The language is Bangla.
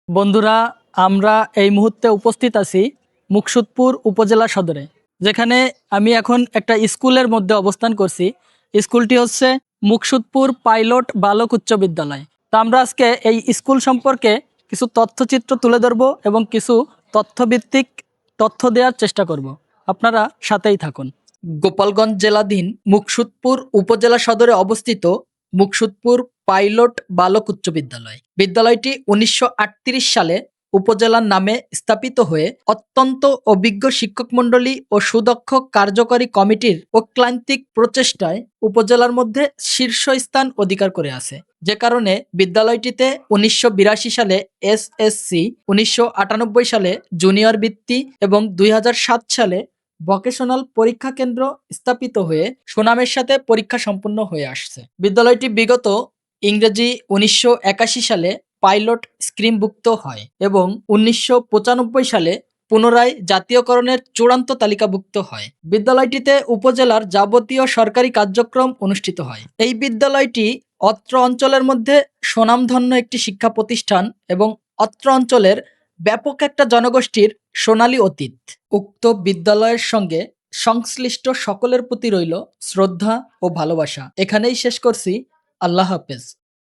বন্ধুরা, আমরা এই মুহূর্তে উপস্থিত আছি মুকসুদপুর উপজেলা সদরে, যেখানে আমি এখন একটা স্কুলের মধ্যে অবস্থান করছি। স্কুলটি হচ্ছে মুকসুদপুর পাইলট বালক উচ্চ বিদ্যালয়। তো আমরা আজকে এই স্কুল সম্পর্কে কিছু তথ্যচিত্র তুলে ধরব এবং কিছু তথ্যভিত্তিক তথ্য দেওয়ার চেষ্টা করব। আপনারা সাথেই থাকুন। গোপালগঞ্জ জেলাধীন মুকসুদপুর উপজেলা সদরে অবস্থিত মুকসুদপুর পাইলট বালক উচ্চ বিদ্যালয়। বিদ্যালয়টি ১৯৩৮ সালে উপজেলার নামে স্থাপিত হয়ে অত্যন্ত অভিজ্ঞ শিক্ষক মণ্ডলী ও সুদক্ষ কার্যকরী কমিটির অক্লান্তিক প্রচেষ্টায় উপজেলার মধ্যে শীর্ষস্থান অধিকার করে আছে। যে কারণে বিদ্যালয়টিতে ১৯৮২ সালে এসএসসি, ১৯৯৮ সালে জুনিয়র বৃত্তি এবং ২০০৭ সালে ভোকেশনাল পরীক্ষা কেন্দ্র স্থাপিত হয়ে সুনামের সাথে পরীক্ষা সম্পন্ন হয়ে আসছে। বিদ্যালয়টি বিগত ইংরেজি ১৯৮১ সালে পাইলট স্কিমভুক্ত হয় এবং ১৯৯৫ সালে পুনরায় জাতীয়করণের চূড়ান্ত তালিকাভুক্ত হয়। বিদ্যালয়টিতে উপজেলার যাবতীয় সরকারি কার্যক্রম অনুষ্ঠিত হয়। এই বিদ্যালয়টি অত্র অঞ্চলের মধ্যে স্বনামধন্য একটি শিক্ষা প্রতিষ্ঠান এবং অত্র অঞ্চলের ব্যাপক একটা জনগোষ্ঠীর সোনালী অতীত। উক্ত বিদ্যালয়ের সঙ্গে সংশ্লিষ্ট সকলের প্রতি রইল শ্রদ্ধা ও ভালোবাসা। এখানেই শেষ করছি। আল্লাহ হাফেজ।